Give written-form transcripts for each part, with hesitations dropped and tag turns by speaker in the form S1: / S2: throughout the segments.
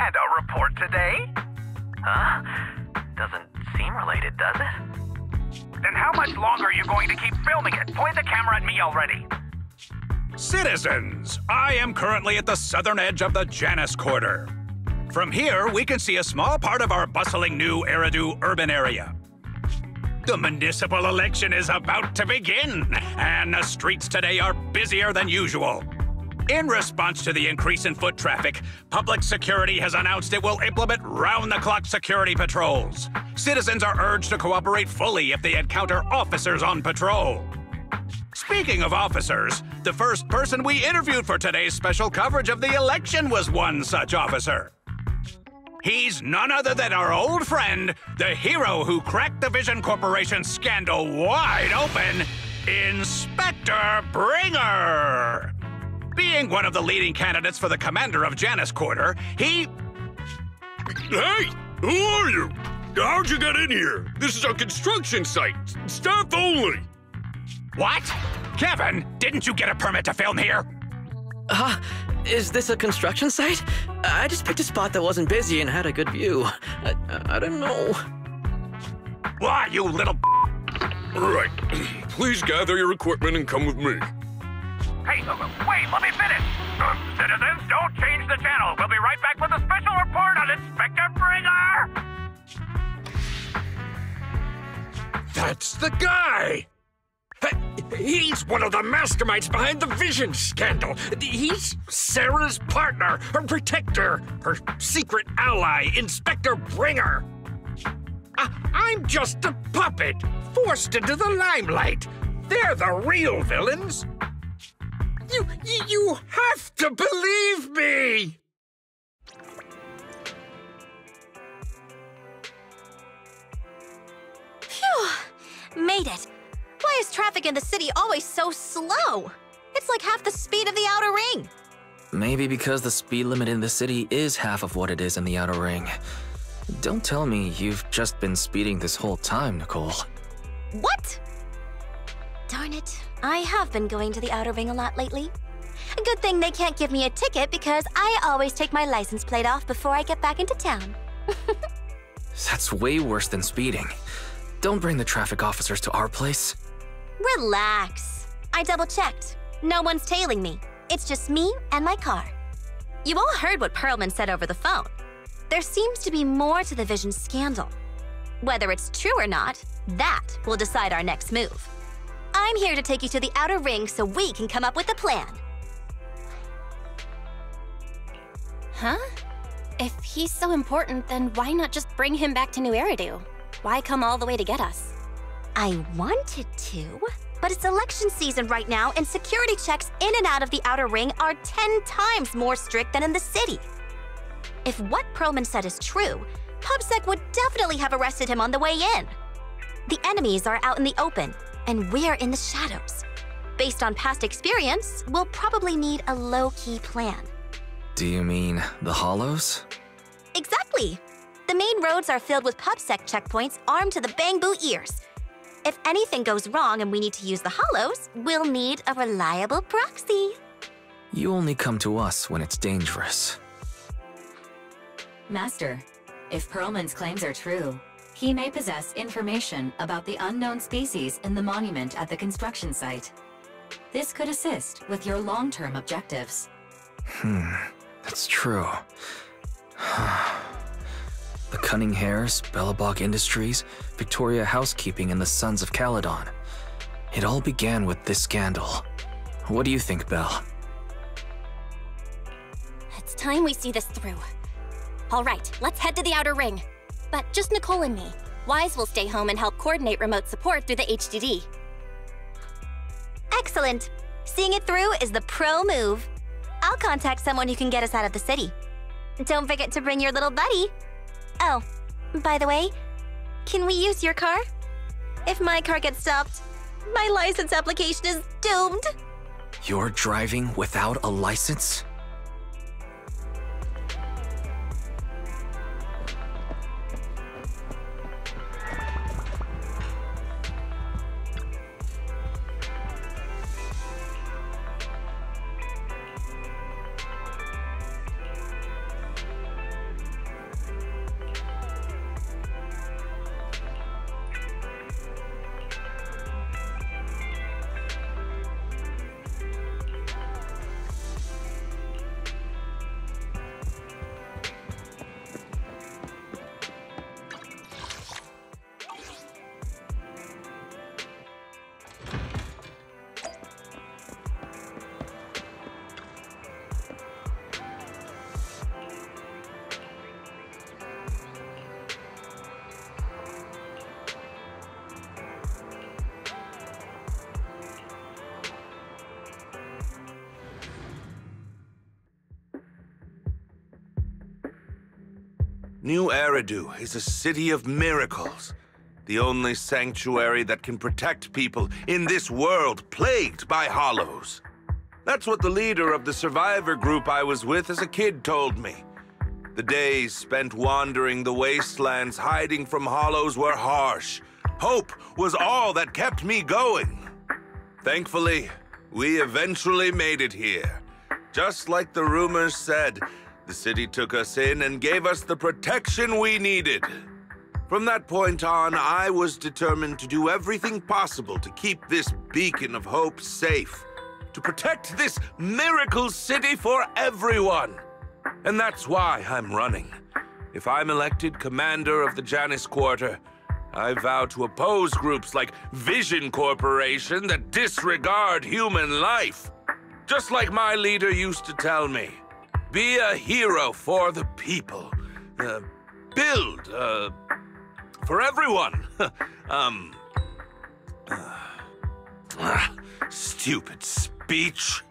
S1: scandal report today? Huh? Doesn't seem related, does it? Then how much longer are you going to keep filming it? Point the camera at me already.
S2: Citizens, I am currently at the southern edge of the Janus Quarter. From here, we can see a small part of our bustling new Eridu urban area. The municipal election is about to begin, and the streets today are busier than usual. In response to the increase in foot traffic, public security has announced it will implement round-the-clock security patrols. Citizens are urged to cooperate fully if they encounter officers on patrol. Speaking of officers, the first person we interviewed for today's special coverage of the election was one such officer. He's none other than our old friend, the hero who cracked the Vision Corporation scandal wide open, Inspector Bringer! Being one of the leading candidates for the commander of Janus Quarter, he...
S3: Hey! Who are you? How'd you get in here? This is a construction site. Staff only.
S2: What? Kevin, didn't you get a permit to film here?
S4: Is this a construction site? I just picked a spot that wasn't busy and had a good view. I don't know.
S2: Why, you little...
S3: Right. Please gather your equipment and come with me.
S1: Hey, wait, let me finish. Citizens, don't change the channel. We'll be right back with a special report on Inspector Bringer.
S3: That's the guy! He's one of the masterminds behind the Vision scandal. He's Sarah's partner, her protector, her secret ally, Inspector Bringer. I'm just a puppet, forced into the limelight. They're the real villains. You have to believe me!
S5: Phew! Made it. Why is traffic in the city always so slow? It's like half the speed of the outer ring.
S4: Maybe because the speed limit in the city is half of what it is in the outer ring. Don't tell me you've just been speeding this whole time, Nicole.
S5: What? Darn it. I have been going to the outer ring a lot lately. A good thing they can't give me a ticket because I always take my license plate off before I get back into town.
S4: That's way worse than speeding. Don't bring the traffic officers to our place.
S5: Relax. I double-checked. No one's tailing me. It's just me and my car. You all heard what Perlman said over the phone. There seems to be more to the Vision scandal. Whether it's true or not, that will decide our next move. I'm here to take you to the outer ring so we can come up with a plan.
S6: Huh? If he's so important, then why not just bring him back to New Eridu? Why come all the way to get us?
S5: I wanted to, but it's election season right now and security checks in and out of the outer ring are 10 times more strict than in the city. If what Perlman said is true, PubSec would definitely have arrested him on the way in. The enemies are out in the open, and we're in the shadows. Based on past experience, we'll probably need a low-key plan.
S4: Do you mean the Hollows?
S5: Exactly! The main roads are filled with PubSec checkpoints armed to the bang-boo ears. If anything goes wrong and we need to use the Hollows, we'll need a reliable proxy.
S4: You only come to us when it's dangerous.
S7: Master, if Perlman's claims are true, he may possess information about the unknown species in the monument at the construction site. This could assist with your long-term objectives.
S4: That's true. The Cunning Hares, Bellabog Industries, Victoria Housekeeping, and the Sons of Caledon. It all began with this scandal. What do you think, Belle?
S6: It's time we see this through. All right, let's head to the outer ring. But just Nicole and me. Wise will stay home and help coordinate remote support through the HDD.
S5: Excellent. Seeing it through is the pro move. I'll contact someone who can get us out of the city. Don't forget to bring your little buddy. Oh, by the way, can we use your car? If my car gets stopped, my license application is doomed.
S4: You're driving without a license?
S8: New Eridu is a city of miracles. The only sanctuary that can protect people in this world plagued by hollows. That's what the leader of the survivor group I was with as a kid told me. The days spent wandering the wastelands hiding from hollows were harsh. Hope was all that kept me going. Thankfully, we eventually made it here. Just like the rumors said, the city took us in and gave us the protection we needed. From that point on, I was determined to do everything possible to keep this beacon of hope safe. To protect this miracle city for everyone. And that's why I'm running. If I'm elected commander of the Janus Quarter, I vow to oppose groups like Vision Corporation that disregard human life. Just like my leader used to tell me, be a hero for the people. Build, for everyone. Stupid speech.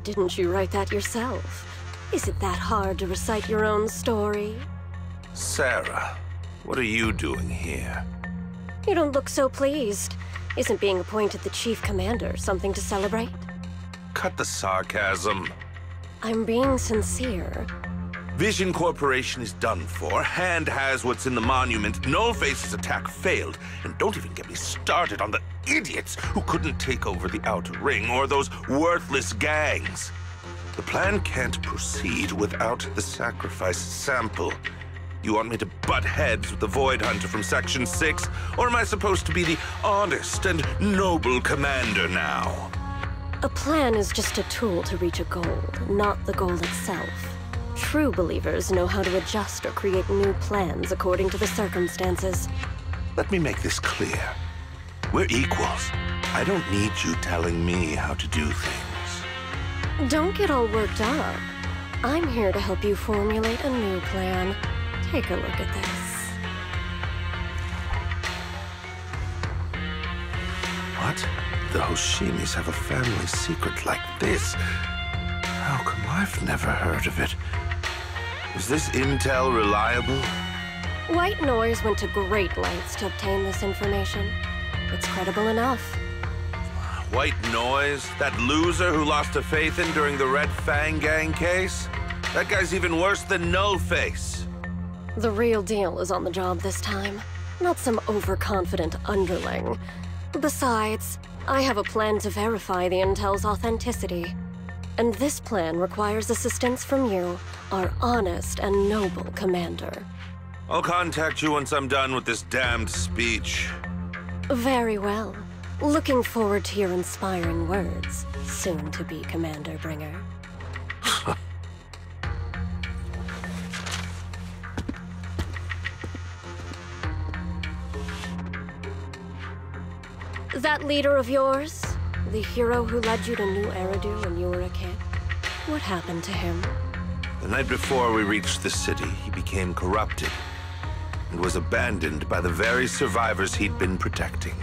S9: Didn't you write that yourself? Is it that hard to recite your own story?
S8: Sarah, what are you doing here?
S9: You don't look so pleased. Isn't being appointed the chief commander something to celebrate?
S8: Cut the sarcasm.
S9: I'm being sincere.
S8: Vision Corporation is done for. Hand has what's in the monument. Nullface's attack failed. And don't even get me started on the idiots who couldn't take over the Outer Ring or those worthless gangs. The plan can't proceed without the sacrifice sample. You want me to butt heads with the Void Hunter from Section 6? Or am I supposed to be the honest and noble commander now?
S9: A plan is just a tool to reach a goal, not the goal itself. True believers know how to adjust or create new plans according to the circumstances.
S8: Let me make this clear. We're equals. I don't need you telling me how to do things.
S9: Don't get all worked up. I'm here to help you formulate a new plan. Take a look at this.
S8: What? The Hoshimis have a family secret like this? How come I've never heard of it? Is this intel reliable?
S9: White Noise went to great lengths to obtain this information. It's credible enough.
S8: White Noise? That loser who lost a faith in during the Red Fang Gang case? That guy's even worse than Nullface.
S9: The real deal is on the job this time, not some overconfident underling. Besides, I have a plan to verify the intel's authenticity. And this plan requires assistance from you, our honest and noble commander.
S8: I'll contact you once I'm done with this damned speech.
S9: Very well. Looking forward to your inspiring words, soon-to-be Commander Bringer. That leader of yours? The hero who led you to New Eridu when you were a kid? What happened to him?
S8: The night before we reached the city, he became corrupted and was abandoned by the very survivors he'd been protecting.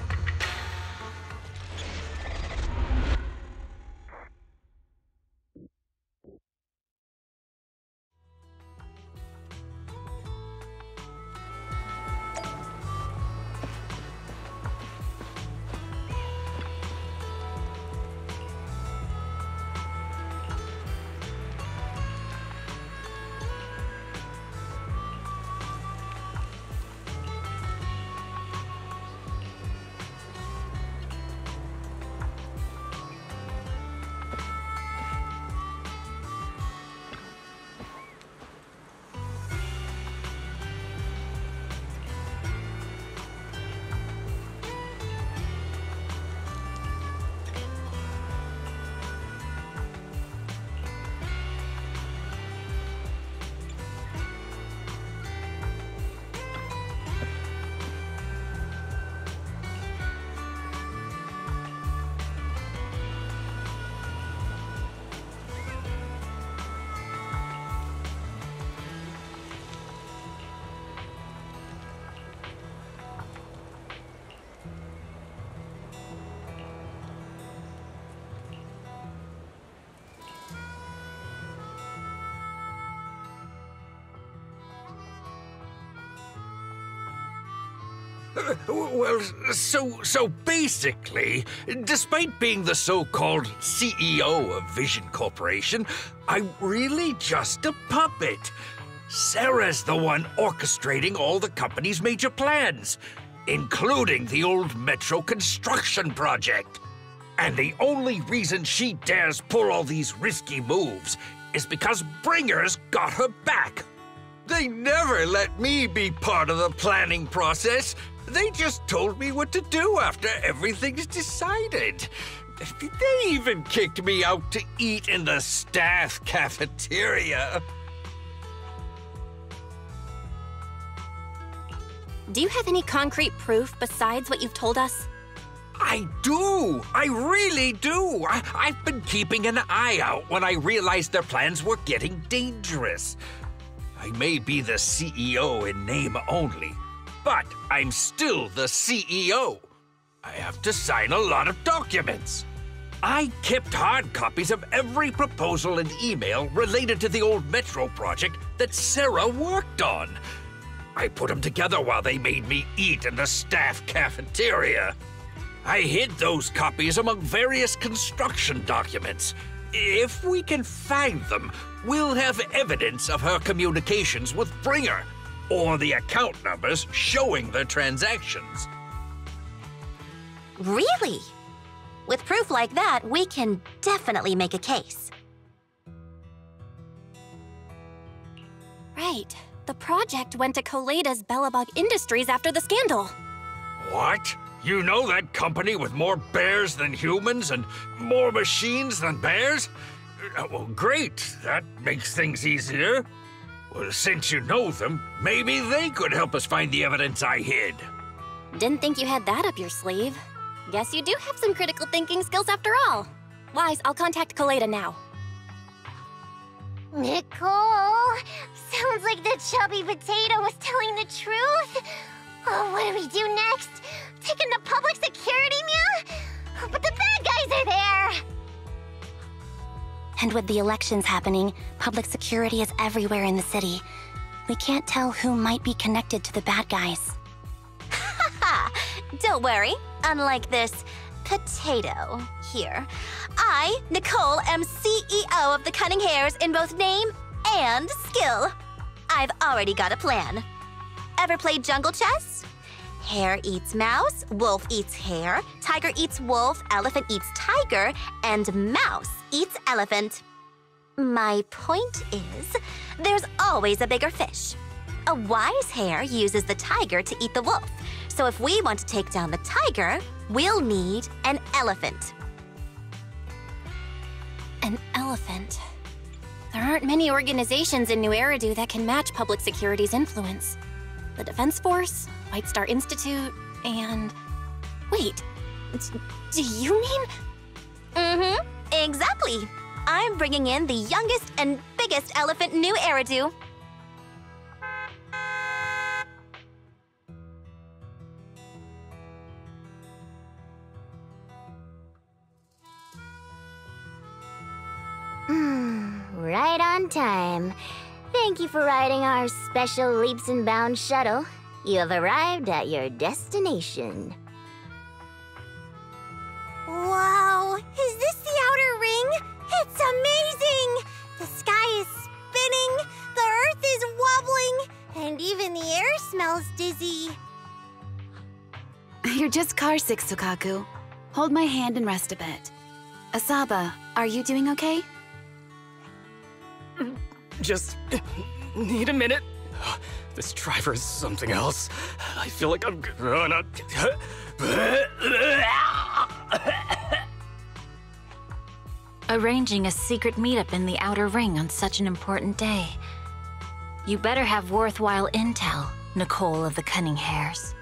S3: Well, so basically, despite being the so-called CEO of Vision Corporation, I'm really just a puppet. Sarah's the one orchestrating all the company's major plans, including the old metro construction project. And the only reason she dares pull all these risky moves is because Bringer's got her back. They never let me be part of the planning process. They just told me what to do after everything's decided. They even kicked me out to eat in the staff cafeteria.
S6: Do you have any concrete proof besides what you've told us?
S3: I do! I really do! I've been keeping an eye out when I realized their plans were getting dangerous. I may be the CEO in name only, but I'm still the CEO. I have to sign a lot of documents. I kept hard copies of every proposal and email related to the old Metro project that Sarah worked on. I put them together while they made me eat in the staff cafeteria. I hid those copies among various construction documents. If we can find them, we'll have evidence of her communications with Bringer, or the account numbers showing the transactions.
S5: Really? With proof like that, we can definitely make a case.
S6: Right. The project went to Koleda's Bellabog Industries after the scandal.
S3: What? You know that company with more bears than humans and more machines than bears? Well, great. That makes things easier. Well, since you know them, maybe they could help us find the evidence I hid.
S6: Didn't think you had that up your sleeve. Guess you do have some critical thinking skills after all. Wise, I'll contact Koleda now.
S10: Nicole! Sounds like the chubby potato was telling the truth. Oh, what do we do next? Take him to public security, Mia? But the bad guys are there!
S6: And with the elections happening, public security is everywhere in the city. We can't tell who might be connected to the bad guys.
S5: Haha! Don't worry. Unlike this potato here, I, Nicole, am CEO of the Cunning Hares in both name and skill. I've already got a plan. Ever played jungle chess? Hare eats mouse, wolf eats hare, tiger eats wolf, elephant eats tiger, and mouse eats elephant. My point is, there's always a bigger fish. A wise hare uses the tiger to eat the wolf. So if we want to take down the tiger, we'll need an elephant.
S6: An elephant? There aren't many organizations in New Eridu that can match public security's influence. The Defense Force, White Star Institute, and... Wait, do you mean?
S5: Mm-hmm, exactly. I'm bringing in the youngest and biggest elephant in New Eridu.
S10: Right on time. Thank you for riding our special leaps and bounds shuttle. You have arrived at your destination.
S11: Wow! Is this the outer ring? It's amazing! The sky is spinning, the earth is wobbling, and even the air smells dizzy.
S12: You're just carsick, Sukaku. Hold my hand and rest a bit. Asaba, are you doing okay?
S13: Just need a minute. This driver is something else. I feel like I'm gonna...
S7: Arranging a secret meetup in the Outer Ring on such an important day. You better have worthwhile intel, Nicole of the Cunning Hares.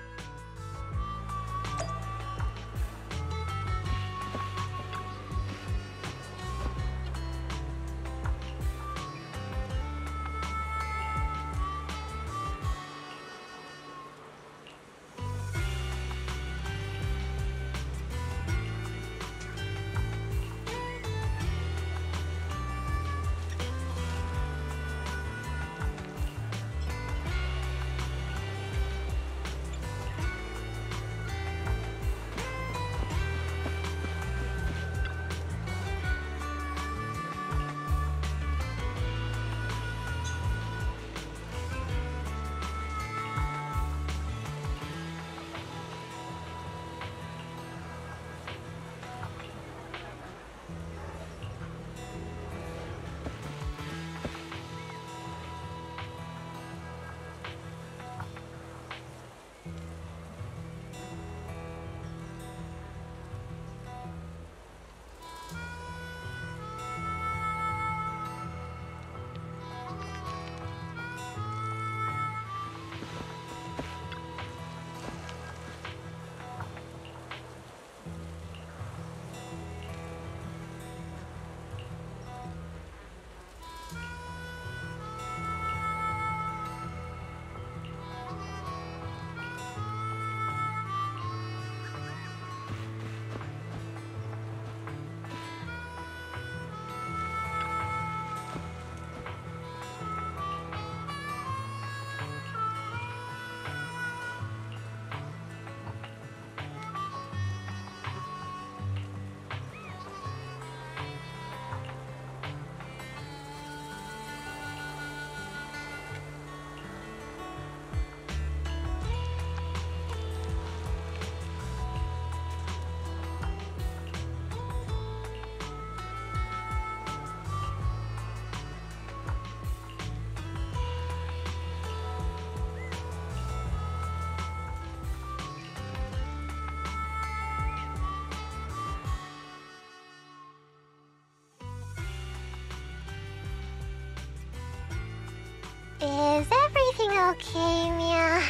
S10: Okay, Mia.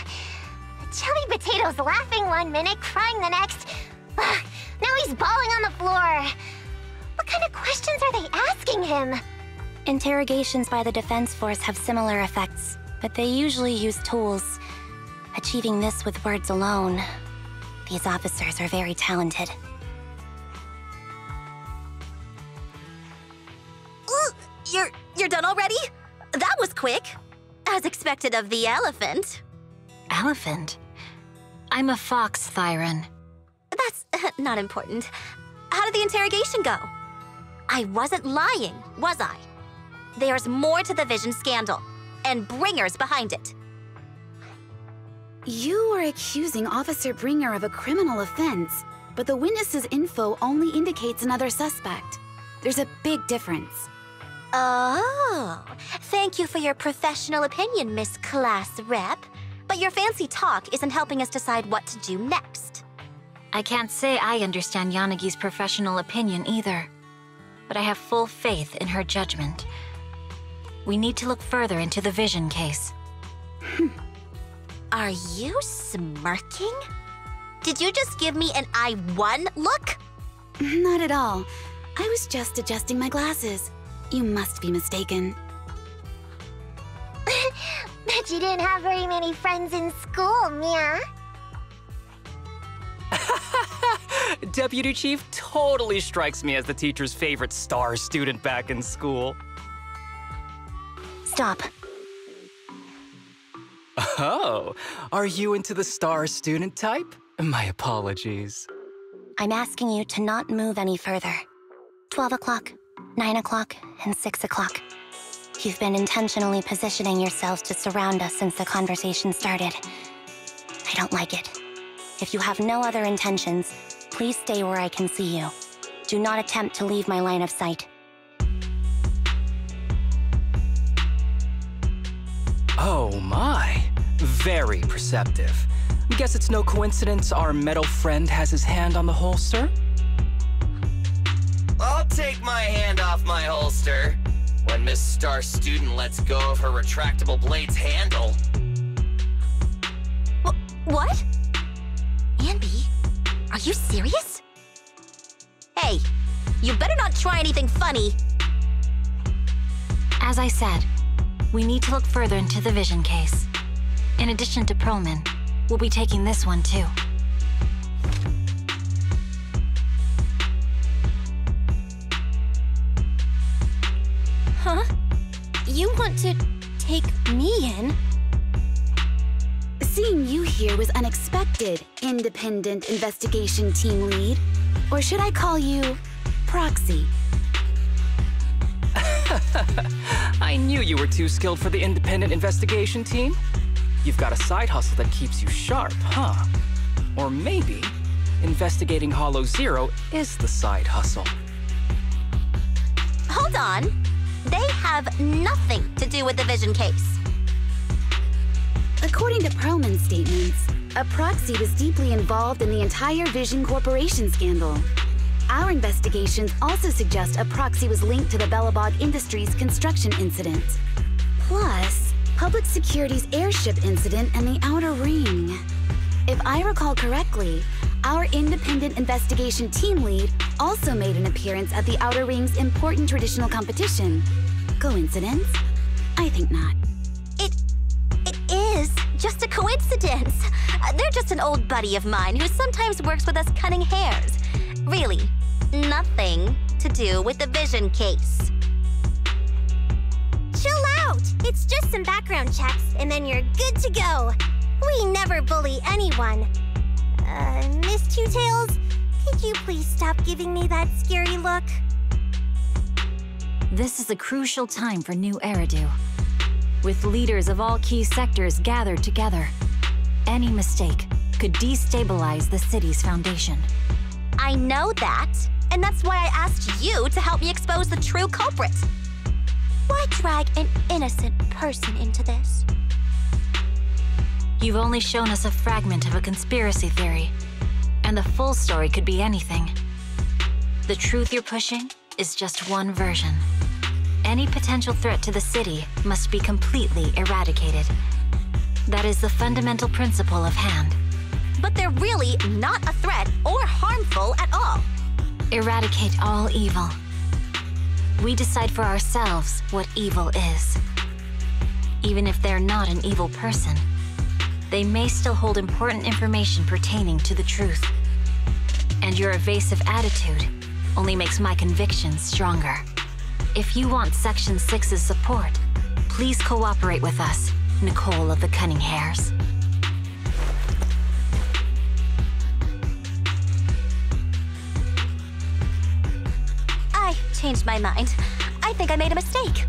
S10: Chubby Potato's laughing one minute, crying the next. Now he's bawling on the floor. What kind of questions are they asking him?
S6: Interrogations by the defense force have similar effects, but they usually use tools. Achieving this with words alone. These officers are very talented.
S5: You're done already? That was quick. As expected of the elephant.
S6: Elephant? I'm a fox, Thyron.
S5: That's not important. How did the interrogation go? I wasn't lying, was I? There's more to the Vision scandal, and Bringer's behind it.
S12: You are accusing Officer Bringer of a criminal offense, but the witness's info only indicates another suspect. There's a big difference.
S5: Oh, thank you for your professional opinion, Miss Class Rep. But your fancy talk isn't helping us decide what to do next.
S6: I can't say I understand Yanagi's professional opinion either, but I have full faith in her judgment. We need to look further into the Vision case.
S5: Are you smirking? Did you just give me an I won look?
S12: Not at all. I was just adjusting my glasses. You must be mistaken.
S10: Bet you didn't have very many friends in school, Mia.
S13: Deputy Chief totally strikes me as the teacher's favorite star student back in school.
S6: Stop.
S13: Oh, are you into the star student type? My apologies.
S6: I'm asking you to not move any further. 12 o'clock, 9 o'clock, and 6 o'clock. You've been intentionally positioning yourselves to surround us since the conversation started. I don't like it. If you have no other intentions, please stay where I can see you. Do not attempt to leave my line of sight.
S13: Oh my, very perceptive. Guess it's no coincidence our metal friend has his hand on the holster?
S14: I'll take my hand off my holster when Miss Star Student lets go of her retractable blade's handle.
S5: What? Anby, are you serious? Hey, you better not try anything funny.
S6: As I said, we need to look further into the Vision case. In addition to Perlman, we'll be taking this one too.
S9: Huh? You want to take me in?
S12: Seeing you here was unexpected, Independent Investigation Team Lead. Or should I call you Proxy?
S13: I knew you were too skilled for the Independent Investigation Team. You've got a side hustle that keeps you sharp, huh? Or maybe investigating Hollow Zero is the side hustle.
S5: Hold on. They have nothing to do with the Vision case.
S12: According to Perlman's statements, a proxy was deeply involved in the entire Vision Corporation scandal. Our investigations also suggest a proxy was linked to the Belobog Industries construction incident. Plus, Public Security's airship incident and the Outer Ring. If I recall correctly, our Independent Investigation Team Lead also made an appearance at the Outer Ring's important traditional competition. Coincidence? I think not.
S5: It is just a coincidence. They're just an old buddy of mine who sometimes works with us cutting hairs. Really, nothing to do with the Vision case.
S11: Chill out! It's just some background checks, and then you're good to go. We never bully anyone. Miss Two Tails, could you please stop giving me that scary look?
S6: This is a crucial time for New Eridu. With leaders of all key sectors gathered together, any mistake could destabilize the city's foundation.
S5: I know that, and that's why I asked you to help me expose the true culprit. Why drag an innocent person into this?
S6: You've only shown us a fragment of a conspiracy theory, and the full story could be anything. The truth you're pushing is just one version. Any potential threat to the city must be completely eradicated.
S5: That is the fundamental principle of hand. But they're really not a threat or harmful at all. Eradicate all evil. We decide for ourselves what evil is. Even if they're not an evil person, they may still hold important information pertaining to the truth. And your evasive attitude only makes my convictions stronger. If you want Section 6's support, please cooperate with us, Nicole of the Cunning Hairs. I changed my mind. I think I made a mistake.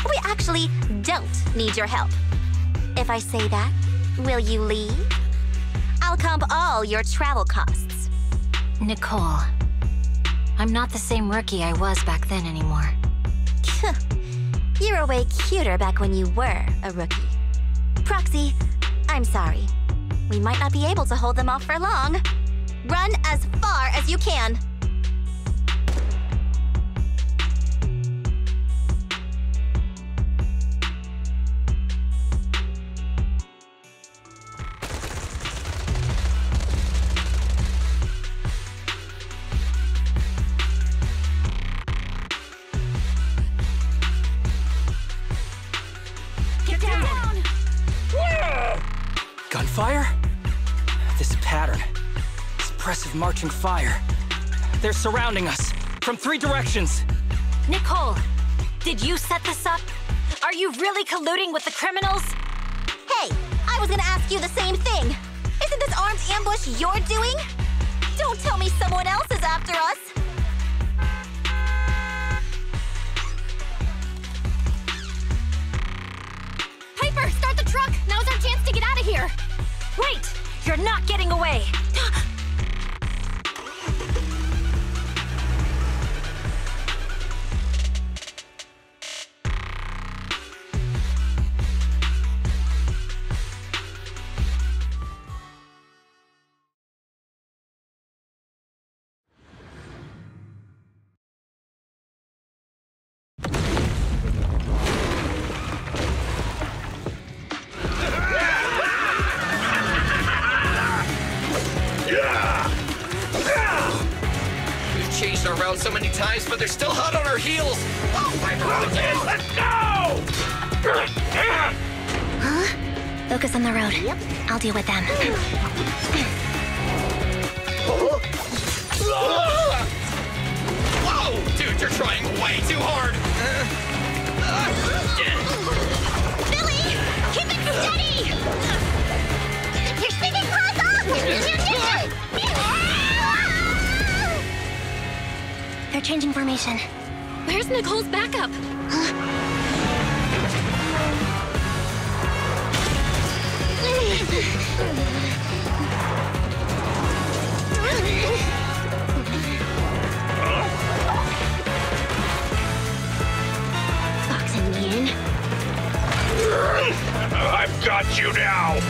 S5: We actually don't need your help. If I say that, will you leave? I'll comp all your travel costs. Nicole, I'm not the same rookie I was back then anymore. You were way cuter back when you were a rookie. Proxy, I'm sorry. We might not be able to hold them off for long. Run as far as you can.
S13: Gunfire? This pattern. Suppressive marching fire. They're surrounding us from 3 directions.
S5: Nicole, did you set this up? Are you really colluding with the criminals? Hey, I was gonna ask you the same thing. Isn't this armed ambush you're doing? Don't tell me someone else is after us.
S6: Piper, start the truck! Now's our chance to get out of here!
S5: Wait! You're not getting away!
S14: So many times, but they're still hot on our heels. Oh, let's go!
S6: Huh? Focus on the road. Yep. I'll deal with them.
S14: Whoa! Dude, you're trying way too hard.
S10: Billy! Keep it steady! You're spinning claws off!
S6: They're changing formation. Where's Nicole's backup?
S10: Boxing me in.
S2: I've got you now!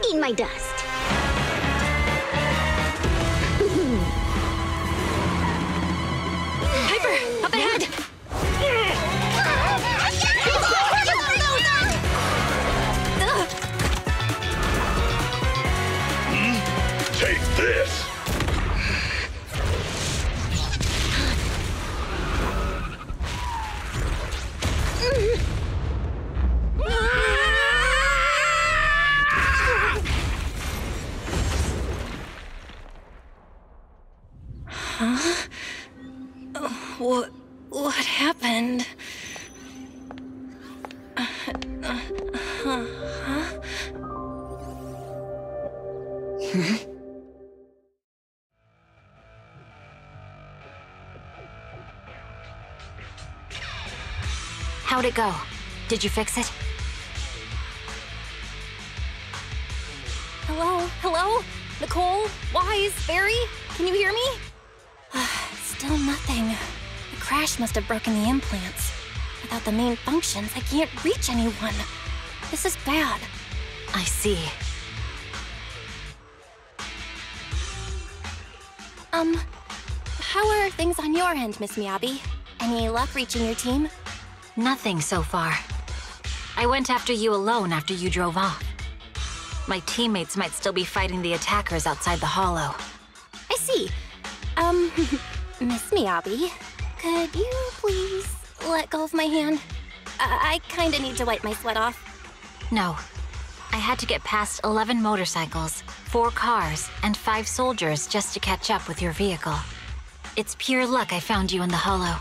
S10: Eat my dust.
S6: Piper, up ahead!
S2: Take this!
S6: Huh? What happened?
S5: How'd it go? Did you fix it?
S6: Hello? Hello? Nicole? Wise? Barry? Can you hear me? Still nothing. The crash must have broken the implants. Without the main functions, I can't reach anyone. This is bad.
S5: I see.
S6: How are things on your end, Miss Miyabi? Any luck reaching your team?
S15: Nothing so far. I went after you alone after you drove off. My teammates might still be fighting the attackers outside the hollow.
S6: I see. Miss Miyabi, could you please let go of my hand? I kinda need to wipe my sweat off.
S15: No. I had to get past 11 motorcycles, 4 cars, and 5 soldiers just to catch up with your vehicle. It's pure luck I found you in the hollow.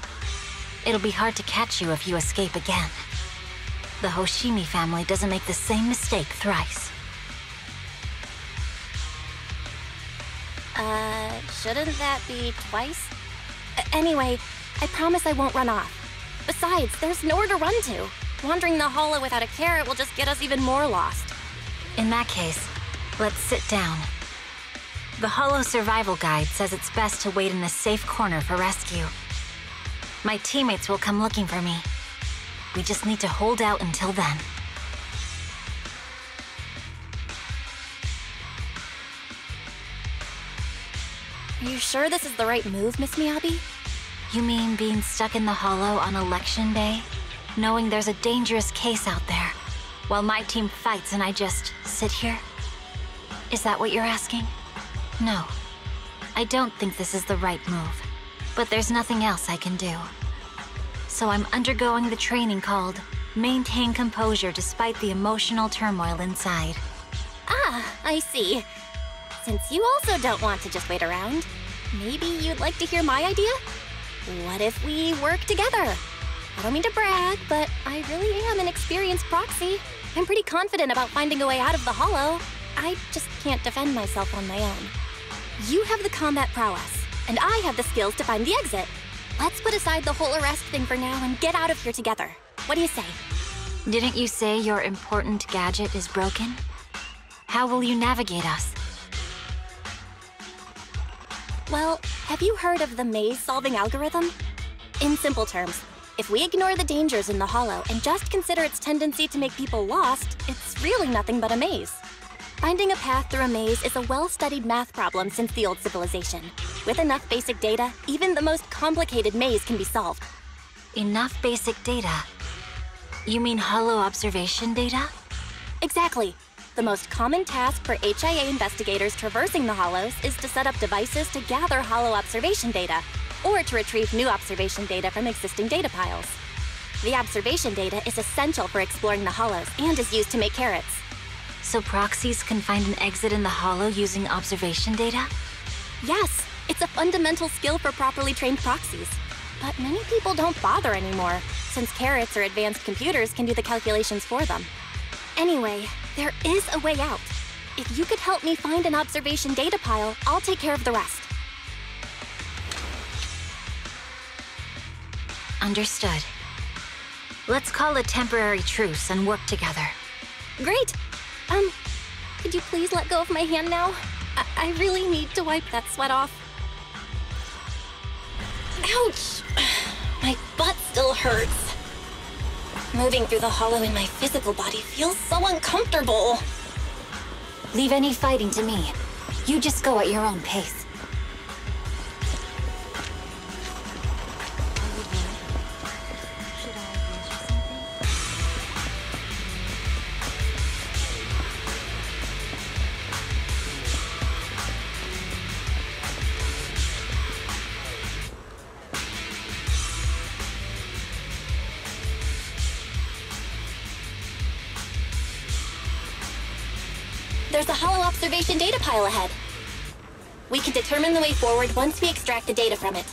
S15: It'll be hard to catch you if you escape again. The Hoshimi family doesn't make the same mistake thrice.
S6: Shouldn't that be twice? Anyway, I promise I won't run off. Besides, there's nowhere to run to. Wandering the hollow without a carrot will just get us even more lost.
S15: In that case, let's sit down. The Hollow Survival Guide says it's best to wait in a safe corner for rescue. My teammates will come looking for me. We just need to hold out until then.
S6: Are you sure this is the right move, Miss Miyabi?
S15: You mean being stuck in the hollow on election day? Knowing there's a dangerous case out there, while my team fights and I just sit here? Is that what you're asking? No. I don't think this is the right move, but there's nothing else I can do. So I'm undergoing the training called Maintain Composure Despite the Emotional Turmoil Inside.
S6: Ah, I see. Since you also don't want to just wait around, maybe you'd like to hear my idea? What if we work together? I don't mean to brag, but I really am an experienced proxy. I'm pretty confident about finding a way out of the hollow. I just can't defend myself on my own. You have the combat prowess, and I have the skills to find the exit. Let's put aside the whole arrest thing for now and get out of here together. What do you say?
S15: Didn't you say your important gadget is broken? How will you navigate us?
S6: Well, have you heard of the maze-solving algorithm? In simple terms, if we ignore the dangers in the hollow and just consider its tendency to make people lost, it's really nothing but a maze. Finding a path through a maze is a well-studied math problem since the old civilization. With enough basic data, even the most complicated maze can be solved.
S15: Enough basic data? You mean hollow observation data?
S6: Exactly. The most common task for HIA investigators traversing the hollows is to set up devices to gather hollow observation data, or to retrieve new observation data from existing data piles. The observation data is essential for exploring the hollows and is used to make carrots.
S15: So proxies can find an exit in the hollow using observation data?
S6: Yes, it's a fundamental skill for properly trained proxies. But many people don't bother anymore, since carrots or advanced computers can do the calculations for them. Anyway, there is a way out. If you could help me find an observation data pile, I'll take care of the rest.
S15: Understood. Let's call a temporary truce and work together.
S6: Great! Could you please let go of my hand now? I really need to wipe that sweat off. Ouch! My butt still hurts. Moving through the hollow in my physical body feels so uncomfortable.
S15: Leave any fighting to me. You just go at your own pace.
S6: There's a hollow observation data pile ahead. We can determine the way forward once we extract the data from it.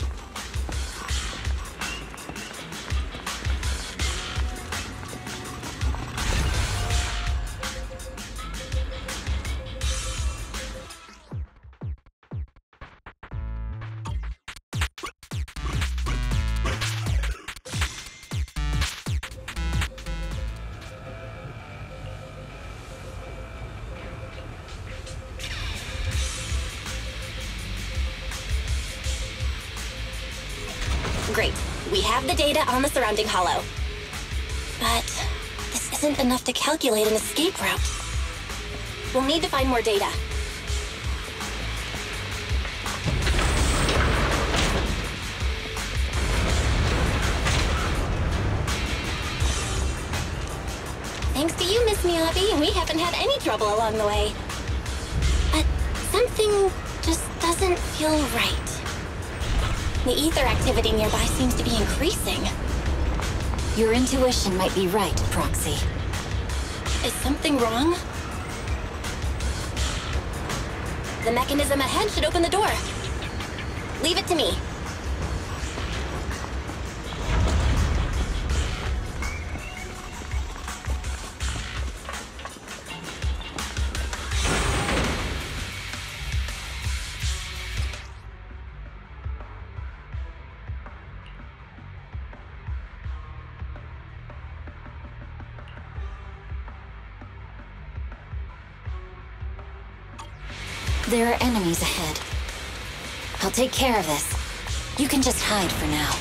S6: Great. We have the data on the surrounding hollow. But this isn't enough to calculate an escape route. We'll need to find more data. thanks to you, Miss Miyabi, we haven't had any trouble along the way. But something just doesn't feel right. The ether activity nearby seems to be increasing.
S15: Your intuition might be right, Proxy.
S6: Is something wrong? The mechanism ahead should open the door. Leave it to me.
S15: There are enemies ahead. I'll take care of this. You can just hide for now.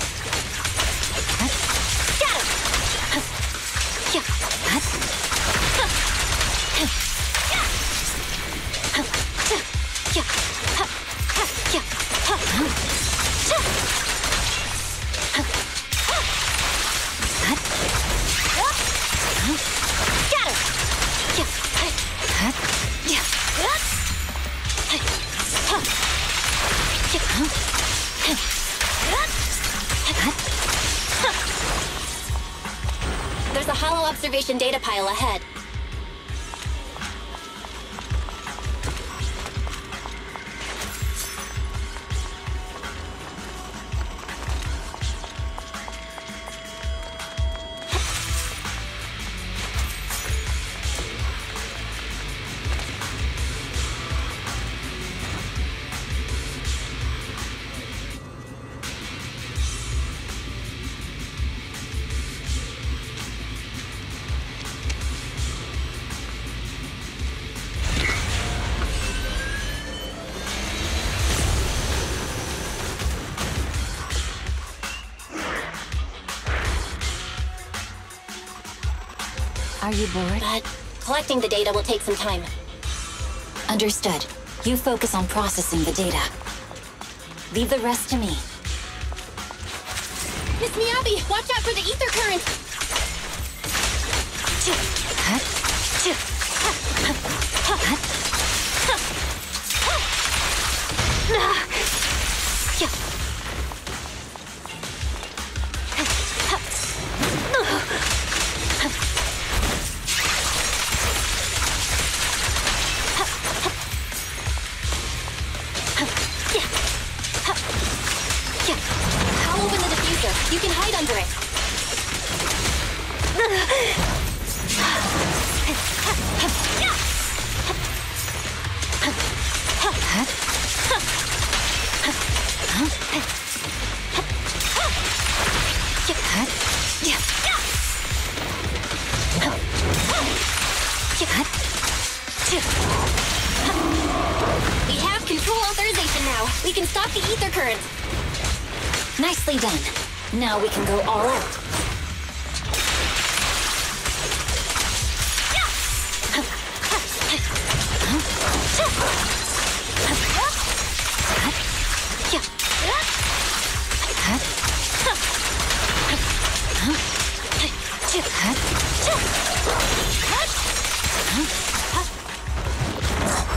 S6: There's a hollow observation data pile ahead.
S15: Are you bored?
S6: But collecting the data will take some time.
S15: Understood. You focus on processing the data. Leave the rest to me.
S6: Miss Miyabi, watch out for the ether current! I'll open the diffuser. You can hide under it. We have control authorization now. We can stop the ether current.
S15: Nicely done. Now we can go all out.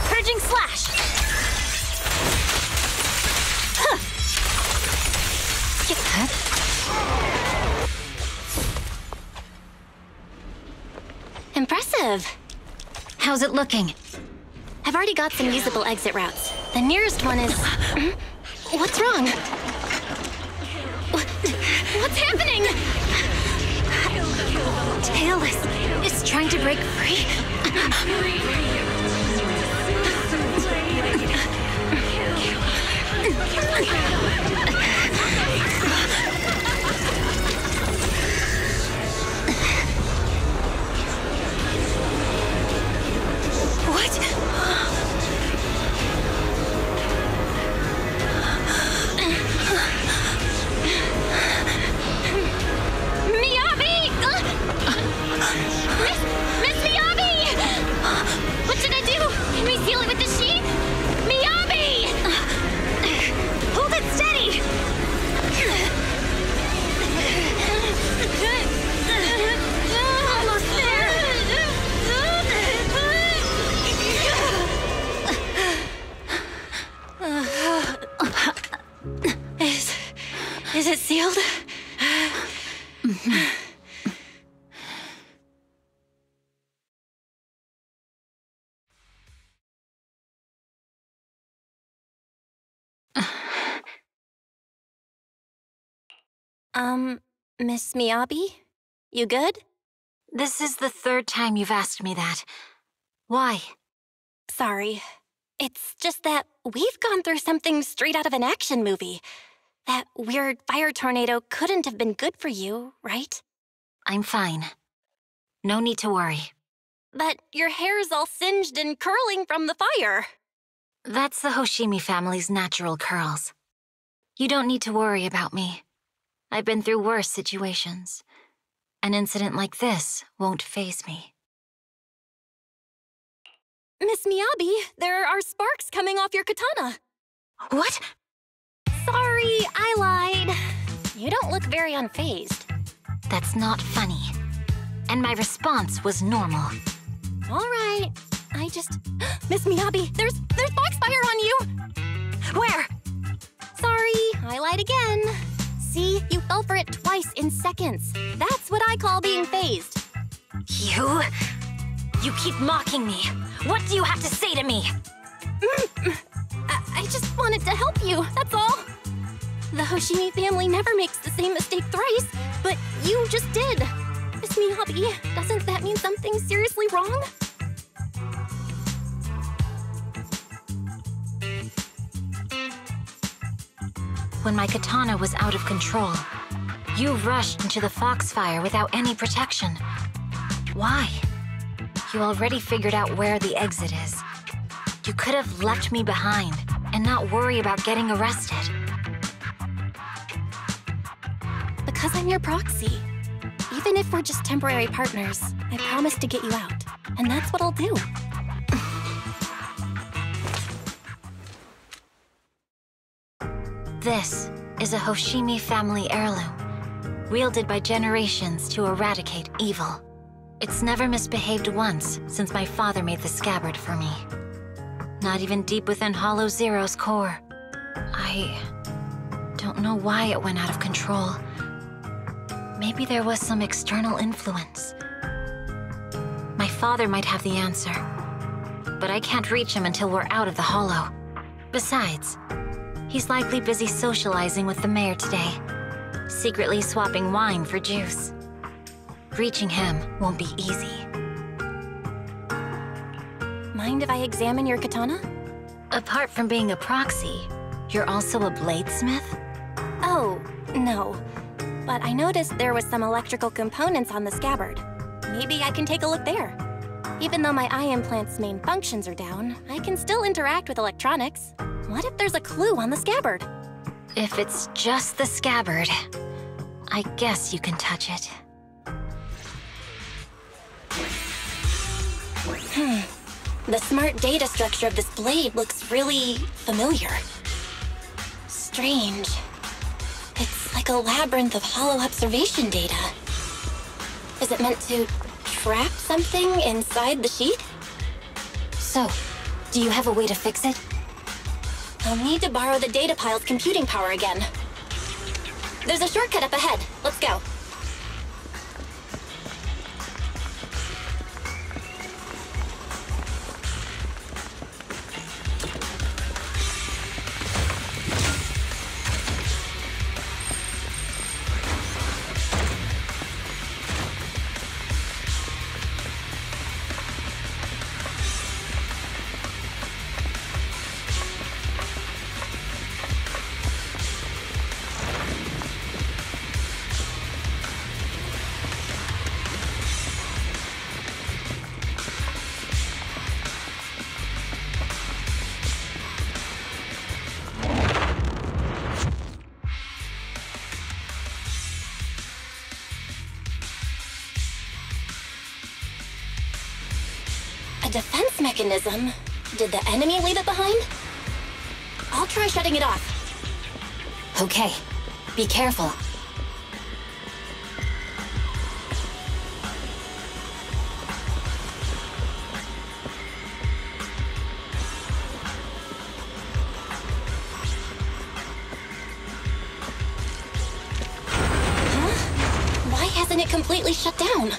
S6: Purging slash. Impressive.
S15: How's it looking?
S6: I've already got some usable exit routes. The nearest one is... What's wrong? What's happening?
S15: Tailless is trying to break free.
S6: What? Miyabi! Miss Miyabi! What should I do? Can we seal it with the sheet? Miyabi! Hold it still! Is it sealed? Miss Miyabi? You good?
S15: This is the third time you've asked me that. Why?
S6: Sorry. It's just that we've gone through something straight out of an action movie. That weird fire tornado couldn't have been good for you, right?
S15: I'm fine. No need to worry.
S6: But your hair's all singed and curling from the fire.
S15: That's the Hoshimi family's natural curls. You don't need to worry about me. I've been through worse situations. An incident like this won't faze me.
S6: Miss Miyabi, there are sparks coming off your katana.
S15: What?
S6: Sorry, I lied. You don't look very unfazed.
S15: That's not funny. And my response was normal.
S6: All right. I just... Miss Miyabi, there's foxfire on you!
S15: Where?
S6: Sorry, I lied again. See, you fell for it twice in seconds. That's what I call being phased.
S15: You keep mocking me. What do you have to say to me?
S6: I just wanted to help you, that's all. The Hoshimi family never makes the same mistake thrice, but you just did. Miss Miyabi, doesn't that mean something seriously wrong?
S15: When my katana was out of control, you rushed into the foxfire without any protection. Why? You already figured out where the exit is. You could have left me behind and not worry about getting arrested.
S6: Because I'm your proxy. Even if we're just temporary partners, I promise to get you out. And that's what I'll do.
S15: This is a Hoshimi family heirloom, wielded by generations to eradicate evil. It's never misbehaved once since my father made the scabbard for me. Not even deep within Hollow Zero's core. I don't know why it went out of control. Maybe there was some external influence. My father might have the answer, but I can't reach him until we're out of the Hollow. Besides, he's likely busy socializing with the mayor today, secretly swapping wine for juice. Reaching him won't be easy.
S6: Mind if I examine your katana?
S15: Apart from being a proxy, you're also a bladesmith?
S6: Oh, no. But I noticed there was some electrical components on the scabbard. Maybe I can take a look there. Even though my eye implant's main functions are down, I can still interact with electronics. What if there's a clue on the scabbard?
S15: If it's just the scabbard, I guess you can touch it.
S6: The smart data structure of this blade looks really familiar. Strange. It's like a labyrinth of hollow observation data. Is it meant to trap something inside the sheath?
S15: So, do you have a way to fix it?
S6: I'll need to borrow the data pile's computing power again. There's a shortcut up ahead. Let's go. Defense mechanism? Did the enemy leave it behind? I'll try shutting it off.
S15: Okay, be careful.
S6: unit completely shut down.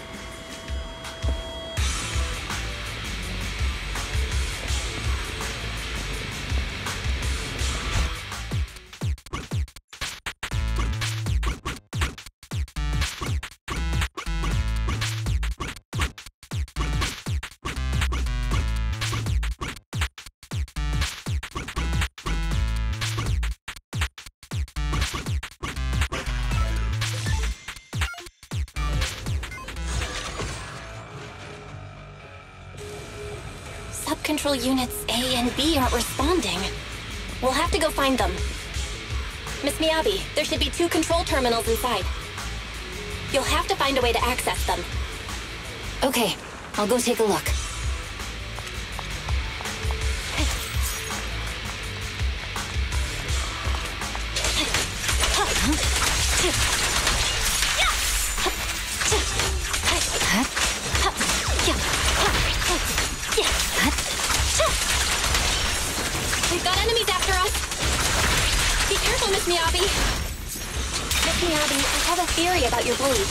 S6: Control units A and B aren't responding. We'll have to go find them. Miss Miyabi, there should be 2 control terminals inside. You'll have to find a way to access them.
S15: Okay, I'll go take a look.
S6: We've got enemies after us! Be careful, Miss Miyabi! Miss Miyabi, I have a theory about your blade.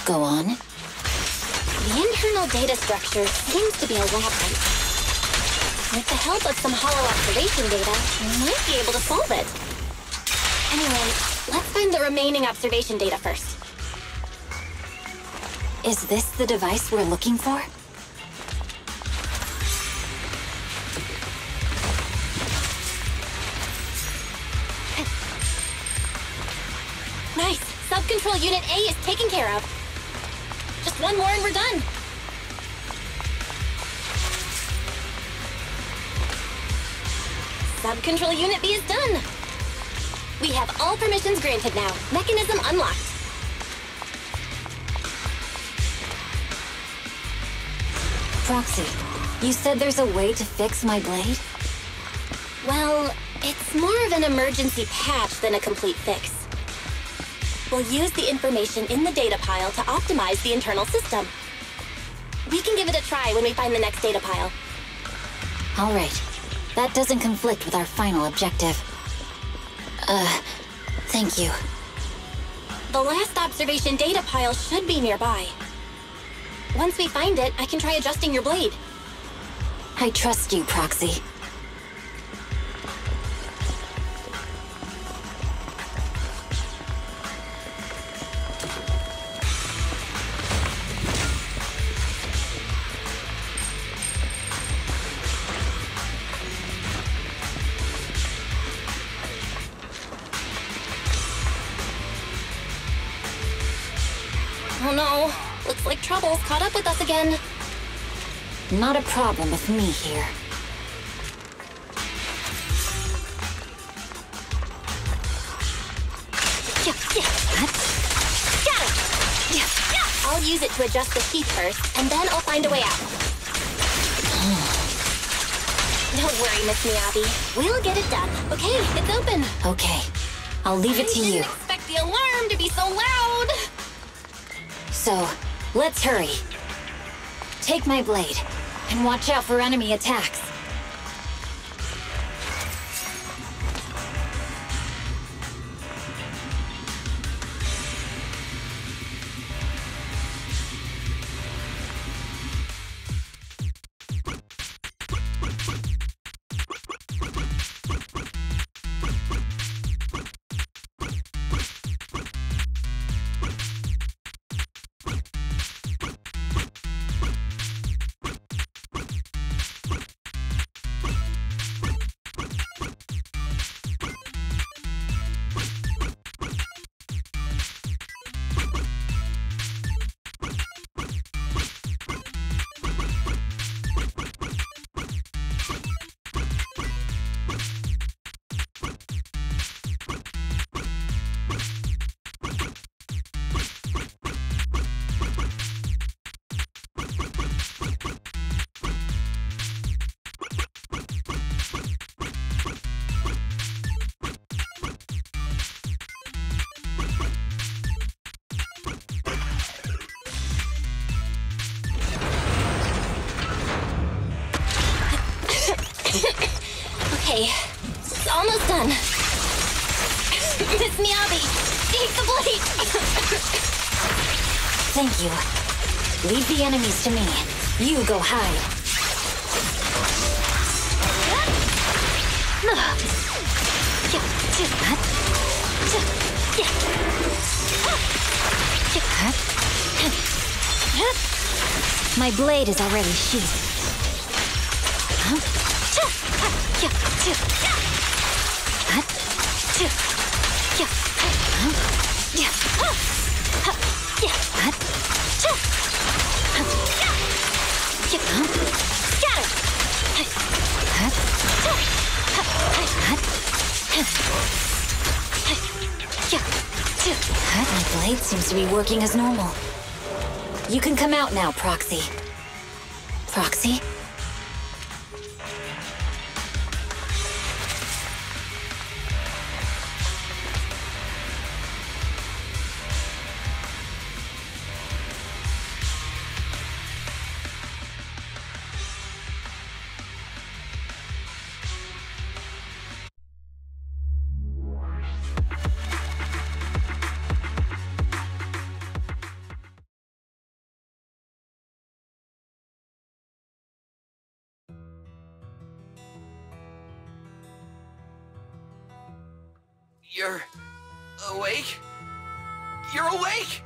S15: Go on.
S6: The internal data structure seems to be a labyrinth. With the help of some hollow observation data, we might be able to solve it. Anyway, let's find the remaining observation data first.
S15: Is this the device we're looking for?
S6: Nice! Sub-control unit A is taken care of. Just one more and we're done. Sub-control unit B is done. We have all permissions granted now. Mechanism unlocked.
S15: Proxy, you said there's a way to fix my blade?
S6: Well, it's more of an emergency patch than a complete fix. We'll use the information in the data pile to optimize the internal system. We can give it a try when we find the next data pile.
S15: All right. That doesn't conflict with our final objective. Thank you.
S6: The last observation data pile should be nearby. Once we find it, I can try adjusting your blade.
S15: I trust you, Proxy.
S6: Oh no, looks like trouble's caught up with us again.
S15: Not a problem with me here.
S6: Got it! I'll use it to adjust the sheath first, and then I'll find a way out. Don't worry, Miss Miyabi. We'll get it done. Okay, it's open.
S15: Okay, I'll leave it to you.
S6: I didn't expect the alarm to be so loud.
S15: So, let's hurry. Take my blade, and watch out for enemy attacks.
S6: Okay, it's almost done. Miss Miyabi, take the blade!
S15: Thank you. Leave the enemies to me. You go hide. My blade is already sheathed. My blade seems to be working as normal. You can come out now, Proxy. Proxy?
S14: You're awake? You're awake!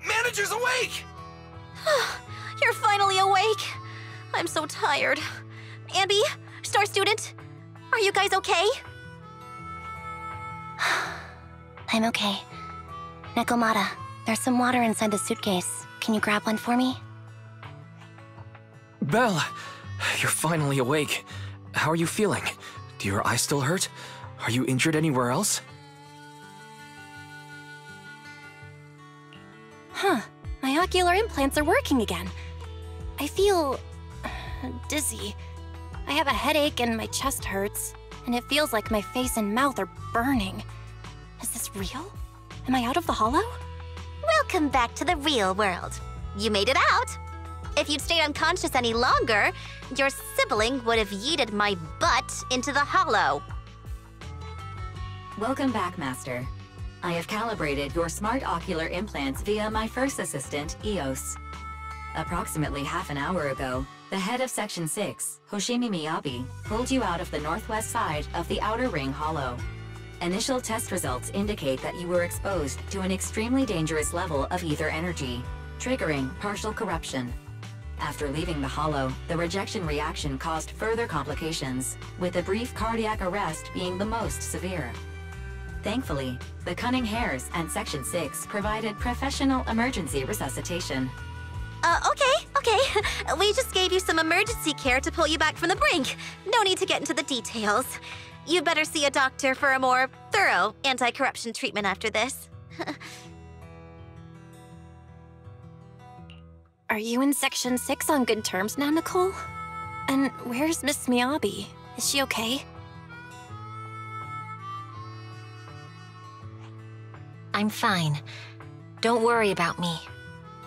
S14: Manager's awake!
S5: You're finally awake. I'm so tired. Ambi, Star Student, are you guys okay?
S6: I'm okay. Nekomata, there's some water inside the suitcase. Can you grab one for me?
S4: Belle, you're finally awake. How are you feeling? Do your eyes still hurt? Are you injured anywhere else?
S6: Huh. My ocular implants are working again. I feel dizzy. I have a headache and my chest hurts, and it feels like my face and mouth are burning. Is this real? Am I out of the hollow?
S5: Welcome back to the real world. You made it out. If you'd stayed unconscious any longer, your sibling would have yeeted my butt into the hollow.
S7: Welcome back, Master. I have calibrated your smart ocular implants via my first assistant, EOS. Approximately half an hour ago, the head of Section 6, Hoshimi Miyabi, pulled you out of the northwest side of the Outer Ring Hollow. Initial test results indicate that you were exposed to an extremely dangerous level of ether energy, triggering partial corruption. After leaving the hollow, the rejection reaction caused further complications, with a brief cardiac arrest being the most severe. Thankfully, the Cunning Hares and Section 6 provided professional emergency resuscitation.
S5: Okay. We just gave you some emergency care to pull you back from the brink. No need to get into the details. You'd better see a doctor for a more thorough anti-corruption treatment after this.
S6: Are you in Section 6 on good terms now, Nicole? And where's Miss Miyabi? Is she okay?
S15: I'm fine. Don't worry about me.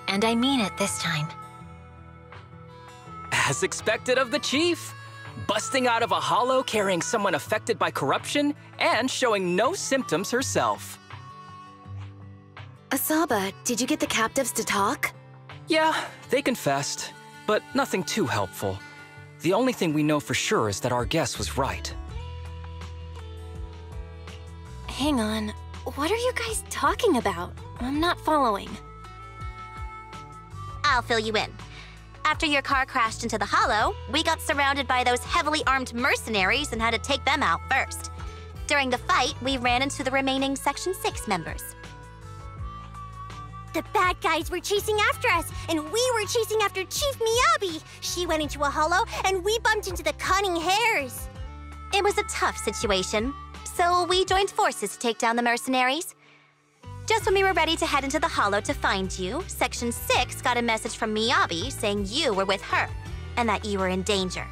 S15: And I mean it this time.
S13: As expected of the Chief. Busting out of a hollow carrying someone affected by corruption and showing no symptoms herself.
S12: Asaba, did you get the captives to talk?
S13: Yeah, they confessed, but nothing too helpful. The only thing we know for sure is that our guess was right.
S6: Hang on. What are you guys talking about? I'm not following.
S5: I'll fill you in. After your car crashed into the hollow, we got surrounded by those heavily armed mercenaries and had to take them out first. During the fight, we ran into the remaining Section 6 members.
S11: The bad guys were chasing after us, and we were chasing after Chief Miyabi. She went into a hollow, and we bumped into the Cunning Hares.
S5: It was a tough situation, so we joined forces to take down the mercenaries. Just when we were ready to head into the hollow to find you, Section 6 got a message from Miyabi saying you were with her, and that you were in danger.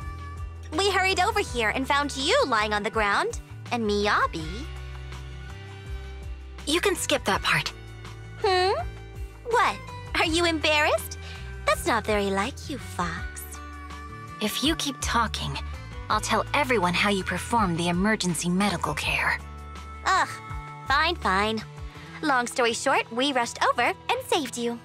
S5: We hurried over here and found you lying on the ground, and Miyabi...
S15: You can skip that part.
S5: What? Are you embarrassed? That's not very like you, Fox.
S15: If you keep talking, I'll tell everyone how you performed the emergency medical care.
S5: Ugh, fine. Long story short, we rushed over and saved you.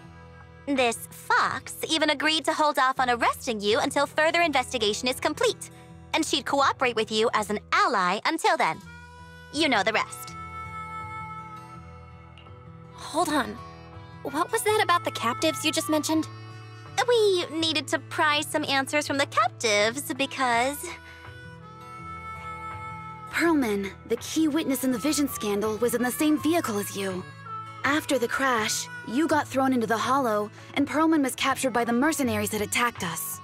S5: This fox even agreed to hold off on arresting you until further investigation is complete, and she'd cooperate with you as an ally until then. You know the rest.
S6: Hold on. What was that about the captives you just mentioned?
S5: We needed to pry some answers from the captives because...
S12: Perlman, the key witness in the Vision scandal, was in the same vehicle as you. After the crash, you got thrown into the Hollow, and Perlman was captured by the mercenaries that attacked us.